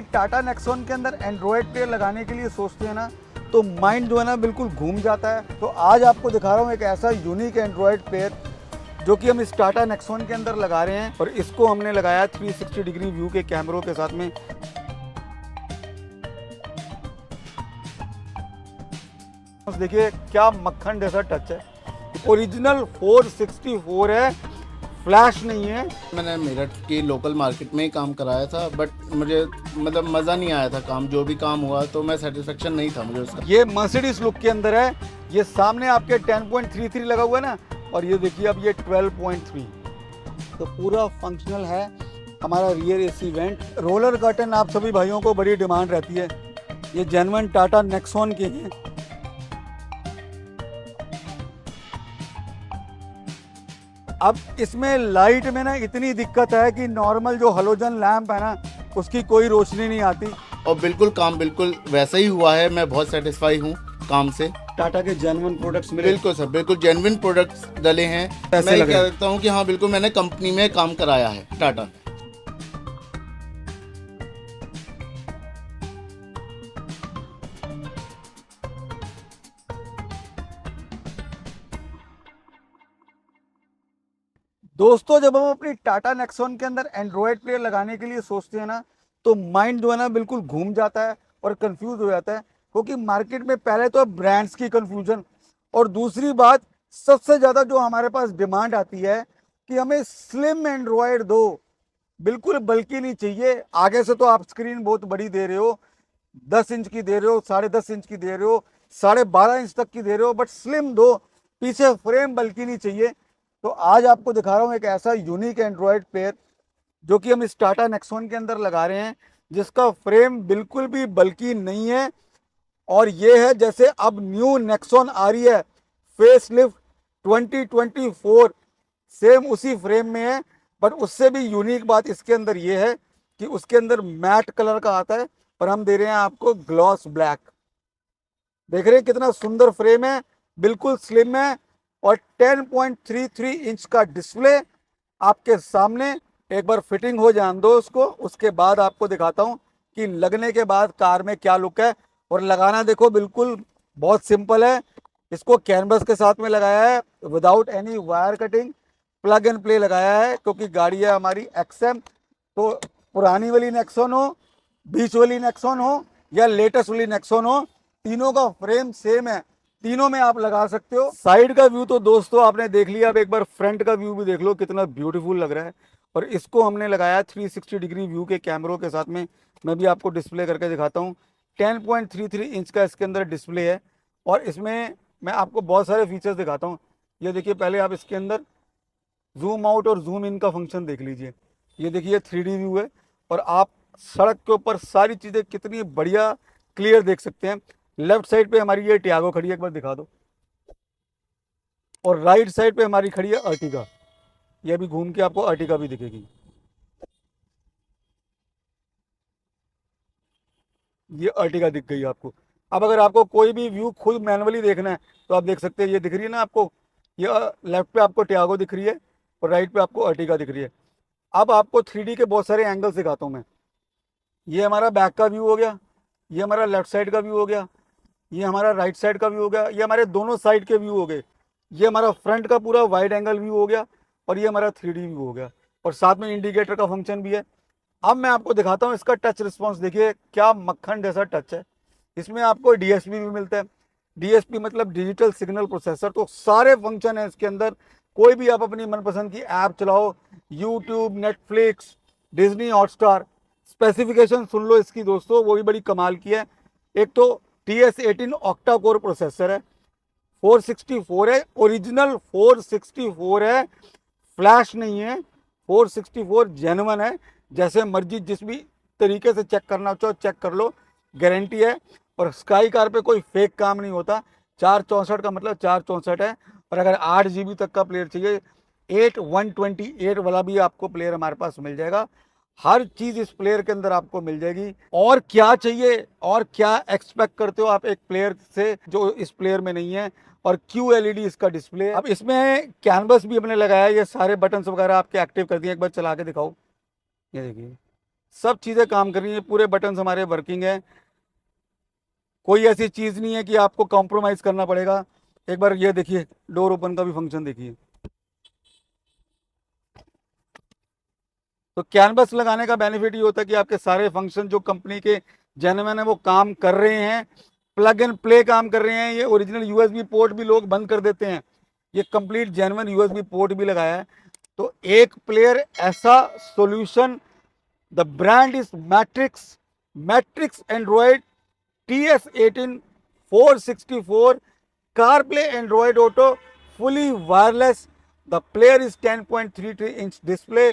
Tata Nexon के अंदर Android player लगाने के लिए सोचते हैं ना, तो माइंड जो है ना बिल्कुल घूम जाता है। तो आज आपको दिखा रहा हूँ एक ऐसा यूनिक एंड्रॉयड प्लेयर जो कि हम इस टाटा नेक्सॉन के अंदर लगा रहे हैं, और इसको हमने लगाया 360 डिग्री व्यू के कैमरों के साथ में। देखिए क्या मक्खन जैसा टच है, ओरिजिनल 464 है, फ्लैश नहीं है। मैंने मेरठ की लोकल मार्केट में ही काम कराया था, बट मुझे मतलब मज़ा नहीं आया था काम, जो भी काम हुआ तो मैं सेटिस्फेक्शन नहीं था मुझे उसका। ये मर्सिडीज लुक के अंदर है। ये सामने आपके 10.33 लगा हुआ है ना, और ये देखिए अब ये 12.3, तो पूरा फंक्शनल है। हमारा rear AC vent, roller curtain आप सभी भाइयों को बड़ी डिमांड रहती है, ये जेन्युइन टाटा नेक्सॉन के हैं। अब इसमें लाइट में ना इतनी दिक्कत है कि नॉर्मल जो हलोजन लैंप है ना, उसकी कोई रोशनी नहीं आती। और बिल्कुल काम बिल्कुल वैसा ही हुआ है, मैं बहुत सेटिस्फाई हूँ काम से। टाटा के जेन्युइन प्रोडक्ट्स मिले। बिल्कुल सर, बिल्कुल जेन्युइन प्रोडक्ट्स डले हैं। कैसे मैं लग रहे हैं? कहता हूँ कि हाँ बिल्कुल मैंने कंपनी में काम कराया है टाटा। दोस्तों, जब हम अपनी टाटा नेक्सॉन के अंदर एंड्रॉयड प्लेयर लगाने के लिए सोचते हैं ना, तो माइंड जो है ना बिल्कुल घूम जाता है और कंफ्यूज हो जाता है, क्योंकि मार्केट में पहले तो ब्रांड्स की कंफ्यूजन, और दूसरी बात सबसे ज़्यादा जो हमारे पास डिमांड आती है कि हमें स्लिम एंड्रॉयड दो, बिल्कुल बल्कि नहीं चाहिए। आगे से तो आप स्क्रीन बहुत बड़ी दे रहे हो, 10 इंच की दे रहे हो, 10.5 इंच की दे रहे हो, 12.5 इंच तक की दे रहे हो, बट स्लिम दो, पीछे फ्रेम बल्कि नहीं चाहिए। तो आज आपको दिखा रहा हूँ एक ऐसा यूनिक एंड्रॉयड प्लेयर जो कि हम इस टाटा नेक्सॉन के अंदर लगा रहे हैं, जिसका फ्रेम बिल्कुल भी बल्कि नहीं है। और ये है जैसे अब न्यू नेक्सॉन आ रही है फेस लिफ्ट 2024, सेम उसी फ्रेम में है। बट उससे भी यूनिक बात इसके अंदर ये है कि उसके अंदर मैट कलर का आता है, और हम दे रहे हैं आपको ग्लॉस ब्लैक। देख रहे हैं कितना सुंदर फ्रेम है, बिल्कुल स्लिम है, और 10.33 इंच का डिस्प्ले आपके सामने। एक बार फिटिंग हो जान दो उसको, उसके बाद आपको दिखाता हूँ कि लगने के बाद कार में क्या लुक है। और लगाना देखो बिल्कुल बहुत सिंपल है। इसको कैनवस के साथ में लगाया है, without any wire cutting, plug and play लगाया है, क्योंकि गाड़ी है हमारी एक्सएम। तो पुरानी वाली नेक्सॉन हो, बीच वाली नेक्सॉन हो, या लेटेस्ट वाली नेक्सॉन हो, तीनों का फ्रेम सेम है, तीनों में आप लगा सकते हो। साइड का व्यू तो दोस्तों आपने देख लिया, अब एक बार फ्रंट का व्यू भी देख लो, कितना ब्यूटीफुल लग रहा है। और इसको हमने लगाया 360 डिग्री व्यू के कैमरों के साथ में। मैं भी आपको डिस्प्ले करके दिखाता हूँ। 10.33 इंच का इसके अंदर डिस्प्ले है, और इसमें मैं आपको बहुत सारे फीचर्स दिखाता हूँ। ये देखिए, पहले आप इसके अंदर जूम आउट और जूम इन का फंक्शन देख लीजिए। ये देखिए 3D व्यू है, और आप सड़क के ऊपर सारी चीज़ें कितनी बढ़िया क्लियर देख सकते हैं। लेफ्ट साइड पे हमारी ये टियागो खड़ी है, एक बार दिखा दो, और राइट साइड पे हमारी खड़ी है अर्टिगा। ये भी घूम के आपको अर्टिगा भी दिखेगी। ये अर्टिगा दिख गई आपको। अब अगर आपको कोई भी व्यू खुद मैनुअली देखना है तो आप देख सकते हैं, ये दिख रही है ना आपको, ये लेफ्ट पे आपको टियागो दिख रही है, और राइट पे आपको अर्टिगा दिख रही है। अब आपको 3D के बहुत सारे एंगल्स दिखाता हूँ मैं। ये हमारा बैक का व्यू हो गया, ये हमारा लेफ्ट साइड का व्यू हो गया, ये हमारा राइट साइड का व्यू हो गया, ये हमारे दोनों साइड के व्यू हो गए, ये हमारा फ्रंट का पूरा वाइड एंगल व्यू हो गया, और ये हमारा 3D व्यू हो गया, और साथ में इंडिकेटर का फंक्शन भी है। अब मैं आपको दिखाता हूँ इसका टच रिस्पॉन्स। देखिए क्या मक्खन जैसा टच है। इसमें आपको डीएसपी भी मिलता है। डीएसपी मतलब डिजिटल सिग्नल प्रोसेसर, तो सारे फंक्शन है इसके अंदर। कोई भी आप अपनी मनपसंद की ऐप चलाओ, YouTube, Netflix, Disney Hotstar. Specification सुन लो इसकी दोस्तों, वो भी बड़ी कमाल की है। एक तो TS18 ऑक्टा कोर प्रोसेसर है, 464 है, ओरिजिनल 464 है, फ्लैश नहीं है, 464 जेन्युइन है। जैसे मर्जी जिस भी तरीके से चेक करना चाहो चेक कर लो, गारंटी है। और स्काई कार पे कोई फेक काम नहीं होता। 464 का मतलब 464 है। और अगर 8 GB तक का प्लेयर चाहिए, 128 वाला भी आपको प्लेयर हमारे पास मिल जाएगा। हर चीज़ इस प्लेयर के अंदर आपको मिल जाएगी। और क्या चाहिए, और क्या एक्सपेक्ट करते हो आप एक प्लेयर से जो इस प्लेयर में नहीं है। और QLED इसका डिस्प्ले। अब इसमें कैनवस भी हमने लगाया है, ये सारे बटन्स वगैरह आपके एक्टिव कर दिए। एक बार चला के दिखाओ, ये देखिए सब चीज़ें काम कर रही हैं, पूरे बटन्स हमारे वर्किंग हैं, कोई ऐसी चीज़ नहीं है कि आपको कॉम्प्रोमाइज़ करना पड़ेगा। एक बार ये देखिए, डोर ओपन का भी फंक्शन देखिए। तो कैनवस लगाने का बेनिफिट ये होता है कि आपके सारे फंक्शन जो कंपनी के जेन्युइन है वो काम कर रहे हैं, प्लग एंड प्ले काम कर रहे हैं। ये ओरिजिनल यूएसबी पोर्ट भी लोग बंद कर देते हैं, ये कंप्लीट जेन्युइन यूएसबी पोर्ट भी लगाया है। तो एक प्लेयर ऐसा solution, the brand is matrix, matrix Android TS18 464 CarPlay Android Auto fully wireless. The player is 10.33 inch display.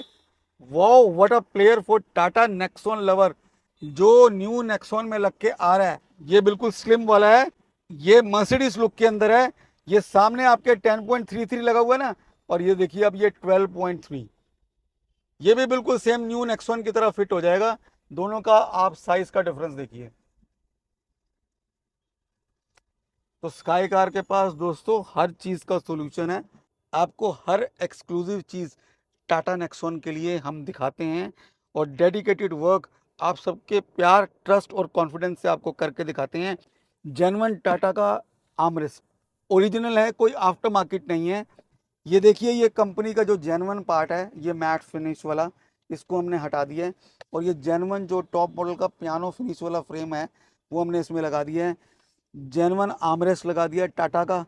Wow, what a player for Tata Nexon lover. जो new Nexon में लग के आ रहा है, ये बिल्कुल स्लिम वाला है, ये मर्सिडीज लुक के अंदर है। ये सामने आपके 10.33 लगा हुआ है ना, और ये देखिए अब ये 12.3, ये भी बिल्कुल सेम न्यू नेक्सॉन की तरह फिट हो जाएगा। दोनों का आप साइज का डिफरेंस देखिए। तो स्काई कार के पास दोस्तों हर चीज़ का सॉल्यूशन है, आपको हर एक्सक्लूसिव चीज़ टाटा नेक्सॉन के लिए हम दिखाते हैं, और डेडिकेटेड वर्क आप सबके प्यार, ट्रस्ट और कॉन्फिडेंस से आपको करके दिखाते हैं। जेन्युइन टाटा का आर्मरेस्ट ओरिजिनल है, कोई आफ्टर मार्केट नहीं है। ये देखिए, ये कंपनी का जो जेन्युइन पार्ट है, ये मैट फिनिश वाला, इसको हमने हटा दिया है, और ये जेन्युइन जो टॉप मॉडल का पियानो फिनिश वाला फ्रेम है वो हमने इसमें लगा दिया है। जेन्युइन आर्मरेस्ट लगा दिया है टाटा का,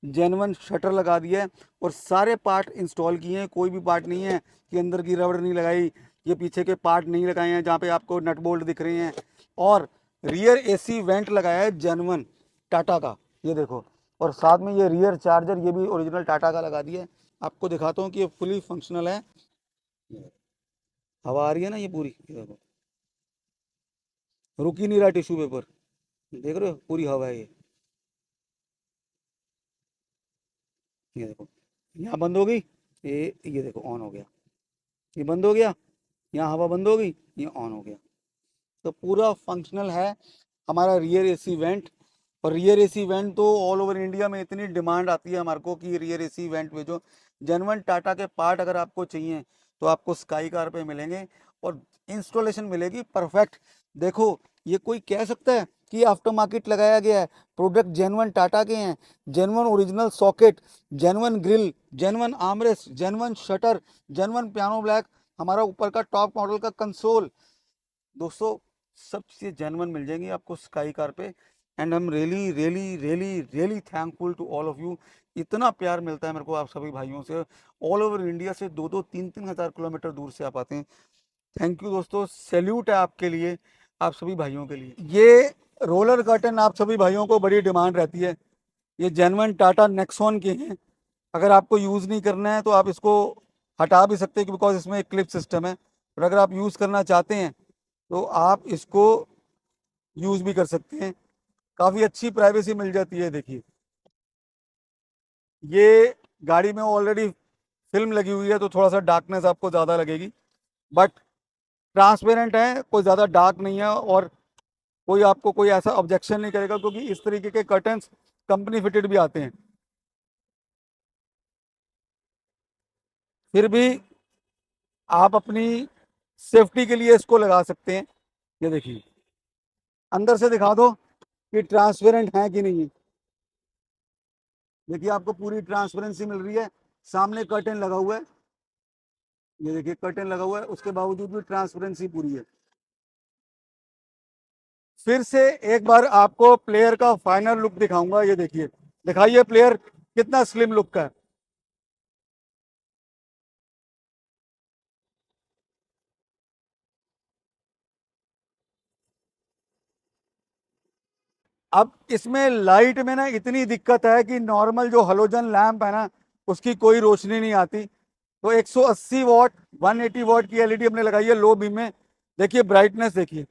जेन्युइन शटर लगा दिया है, और सारे पार्ट इंस्टॉल किए हैं। कोई भी पार्ट नहीं है कि अंदर की रबड़ नहीं लगाई, ये पीछे के पार्ट नहीं लगाए हैं जहाँ पे आपको नट बोल्ट दिख रहे हैं। और रियर एसी वेंट लगाया है जेन्युइन टाटा का, ये देखो। और साथ में ये रियर चार्जर, ये भी ओरिजिनल टाटा का लगा दिया है। आपको दिखाता हूँ कि ये फुली फंक्शनल है। हवा आ रही है ना, ये पूरी, ये देखो, रुक ही नहीं रहा टिश्यू पेपर, देख रहे हो, पूरी हवा है ये देखो। यहाँ बंद हो गई, ये देखो ऑन हो गया, ये बंद हो गया, यहाँ हवा बंद हो गई, ये ऑन हो गया। तो पूरा फंक्शनल है हमारा रियर एसी वेंट। और रियर एसी वेंट तो ऑल ओवर इंडिया में इतनी डिमांड आती है हमारे को कि रियर एसी वेंट में जो जेन्युइन टाटा के पार्ट अगर आपको चाहिए तो आपको स्काई कार पे मिलेंगे, और इंस्टॉलेशन मिलेगी परफेक्ट। देखो, ये कोई कह सकता है कि आफ्टर मार्केट लगाया गया है? प्रोडक्ट जेन्युइन टाटा के हैं, genuine original socket, genuine grill, genuine armrest, genuine shutter, genuine piano black, हमारा ऊपर का टॉप मॉडल का कंसोल। दोस्तों, सब चीज़ें जेन्युइन मिल जाएंगी आपको स्काई कार पे। And I am really really really really thankful to all of you. इतना प्यार मिलता है मेरे को आप सभी भाइयों से, ऑल ओवर इंडिया से 2-2 3-3 हज़ार किलोमीटर दूर से आप आते हैं। थैंक यू दोस्तों, सैल्यूट है आपके लिए, आप सभी भाइयों के लिए। ये रोलर कर्टन आप सभी भाइयों को बड़ी डिमांड रहती है, ये जेन्युइन टाटा नेक्सॉन के हैं। अगर आपको यूज़ नहीं करना है तो आप इसको हटा भी सकते हैं, बिकॉज इसमें एक क्लिप सिस्टम है। और अगर आप यूज़ करना चाहते हैं तो आप इसको यूज़ भी कर सकते हैं, काफ़ी अच्छी प्राइवेसी मिल जाती है। देखिए, ये गाड़ी में ऑलरेडी फिल्म लगी हुई है तो थोड़ा सा डार्कनेस आपको ज़्यादा लगेगी, बट ट्रांसपेरेंट है, कोई ज़्यादा डार्क नहीं है, और कोई आपको कोई ऐसा ऑब्जेक्शन नहीं करेगा, क्योंकि इस तरीके के कर्टन्स कंपनी फिटेड भी आते हैं। फिर भी आप अपनी सेफ्टी के लिए इसको लगा सकते हैं। ये देखिए, अंदर से दिखा दो कि ट्रांसपेरेंट है कि नहीं है। देखिए, आपको पूरी ट्रांसपेरेंसी मिल रही है। सामने कर्टन लगा हुआ है, ये देखिए कर्टन लगा हुआ है, उसके बावजूद भी ट्रांसपेरेंसी पूरी है। फिर से एक बार आपको प्लेयर का फाइनल लुक दिखाऊंगा। ये देखिए, दिखाइए प्लेयर कितना स्लिम लुक का है। अब इसमें लाइट में ना इतनी दिक्कत है कि नॉर्मल जो हलोजन लैंप है ना, उसकी कोई रोशनी नहीं आती। तो 180 वॉट 180 वॉट की एलईडी हमने लगाई है लो बीम में। देखिए ब्राइटनेस, देखिए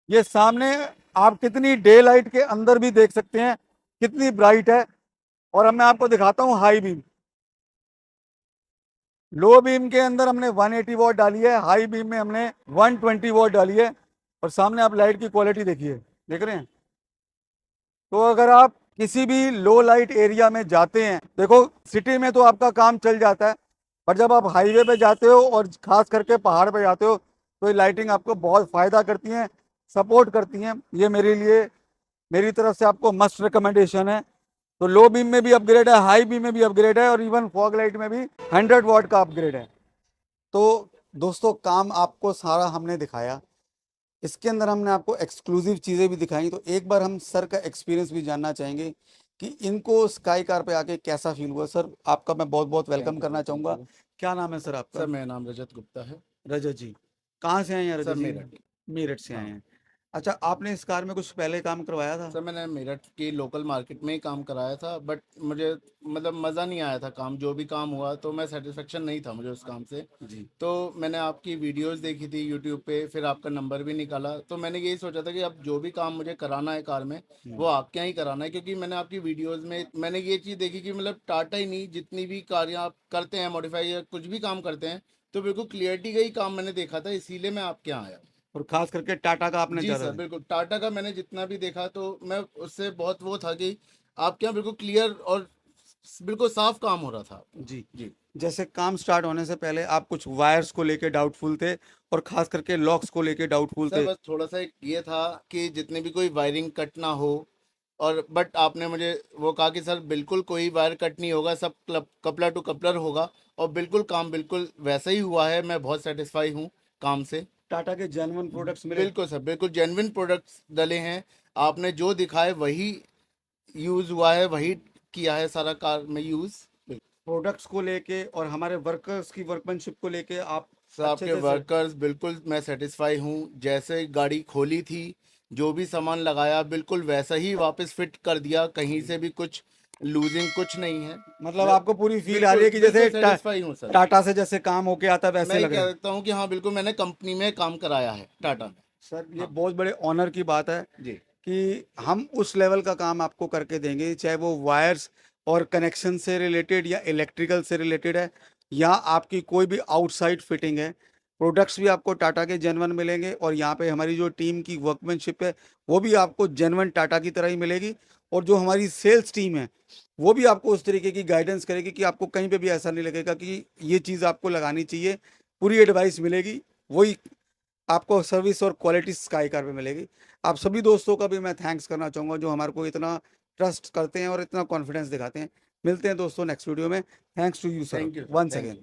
ये सामने, आप कितनी डे लाइट के अंदर भी देख सकते हैं कितनी ब्राइट है। और अब मैं आपको दिखाता हूँ हाई बीम। लो बीम के अंदर हमने 180 वॉट डाली है, हाई बीम में हमने 120 वॉट डाली है। और सामने आप लाइट की क्वालिटी देखिए, देख रहे हैं। तो अगर आप किसी भी लो लाइट एरिया में जाते हैं, देखो सिटी में तो आपका काम चल जाता है, पर जब आप हाईवे पे जाते हो और खास करके पहाड़ पे जाते हो तो ये लाइटिंग आपको बहुत फ़ायदा करती हैं, सपोर्ट करती हैं। ये मेरे लिए, मेरी तरफ से आपको मस्ट रिकमेंडेशन है। तो लो बीम में भी अपग्रेड है, हाई बीम में भी अपग्रेड है, और इवन फॉग लाइट में भी 100 वॉट का अपग्रेड है। तो दोस्तों काम आपको सारा हमने दिखाया, इसके अंदर हमने आपको एक्सक्लूसिव चीज़ें भी दिखाई। तो एक बार हम सर का एक्सपीरियंस भी जानना चाहेंगे कि इनको स्काई कार पे आके कैसा फील हुआ। सर आपका मैं बहुत बहुत वेलकम करना चाहूँगा। क्या नाम है सर आपका? सर मेरा नाम रजत गुप्ता है। रजत जी, कहाँ से आए हैं सर रजत जी? मेरठ। मेरठ से आए हाँ। हैं। अच्छा, आपने इस कार में कुछ पहले काम करवाया था? सर मैंने मेरठ की लोकल मार्केट में ही काम कराया था, बट मुझे मतलब मज़ा नहीं आया था काम, जो भी काम हुआ तो मैं सेटिस्फेक्शन नहीं था मुझे उस काम से। जी। तो मैंने आपकी वीडियोस देखी थी यूट्यूब पे, फिर आपका नंबर भी निकाला, तो मैंने यही सोचा था कि अब जो भी काम मुझे कराना है कार में वो आपके यहाँ ही कराना है, क्योंकि मैंने आपकी वीडियोस में मैंने ये चीज़ देखी कि मतलब टाटा ही नहीं, जितनी भी कारें आप करते हैं मॉडिफाई या कुछ भी काम करते हैं, तो बिल्कुल क्लियरिटी का ही काम मैंने देखा था, इसीलिए मैं आपके यहाँ आया। और खास करके टाटा का आपने जी ज़्यादा सर, बिल्कुल टाटा का मैंने जितना भी देखा तो मैं उससे बहुत वो था कि आपके यहाँ बिल्कुल क्लियर और बिल्कुल साफ काम हो रहा था। जी। जी जैसे काम स्टार्ट होने से पहले आप कुछ वायर्स को लेके डाउटफुल थे, और खास करके लॉक्स को लेके डाउटफुल सर, थे। बस थोड़ा सा एक ये था कि जितने भी कोई वायरिंग कट ना हो, और बट आपने मुझे वो कहा कि सर बिल्कुल कोई वायर कट नहीं होगा, सब कपलर टू कपलर होगा, और बिल्कुल काम बिल्कुल वैसा ही हुआ है। मैं बहुत सेटिस्फाई हूँ काम से। टाटा के जेन्युइन प्रोडक्ट्स मिले। बिल्कुल सर, बिल्कुल जेन्युइन प्रोडक्ट्स डले हैं। आपने जो दिखाए वही यूज़ हुआ है, वही किया है सारा कार में यूज़। प्रोडक्ट्स को लेके और हमारे वर्कर्स की वर्कमैनशिप को लेके आप सर अच्छे आपके से वर्कर्स बिल्कुल मैं सेटिस्फाई हूँ। जैसे गाड़ी खोली थी, जो भी सामान लगाया बिल्कुल वैसा ही वापस फिट कर दिया, कहीं से भी कुछ लूजिंग कुछ नहीं है। मतलब मैं आपको पूरी फील आ रही है कि बिल्कुल जैसे सेटिस्फाई हूँ सर। टाटा से जैसे काम होके आता है मैं वैसे ये लग रहा कह है। सकता हूँ कि हाँ बिल्कुल मैंने कंपनी में काम कराया है टाटा में। सर ये हाँ बहुत बड़े ऑनर की बात है जी। कि हम उस लेवल का काम आपको करके देंगे, चाहे वो वायर्स और कनेक्शन से रिलेटेड या इलेक्ट्रिकल से रिलेटेड है, या आपकी कोई भी आउटसाइड फिटिंग है। प्रोडक्ट्स भी आपको टाटा के जेन्युइन मिलेंगे, और यहाँ पे हमारी जो टीम की वर्कमैनशिप है वो भी आपको जेन्युइन टाटा की तरह ही मिलेगी। और जो हमारी सेल्स टीम है वो भी आपको उस तरीके की गाइडेंस करेगी कि आपको कहीं पे भी ऐसा नहीं लगेगा कि ये चीज़ आपको लगानी चाहिए। पूरी एडवाइस मिलेगी, वही आपको सर्विस और क्वालिटी स्काई कार पे मिलेगी। आप सभी दोस्तों का भी मैं थैंक्स करना चाहूँगा जो हमारे को इतना ट्रस्ट करते हैं और इतना कॉन्फिडेंस दिखाते हैं। मिलते हैं दोस्तों नेक्स्ट वीडियो में। Thanks to you sir, thank you once thank again. You.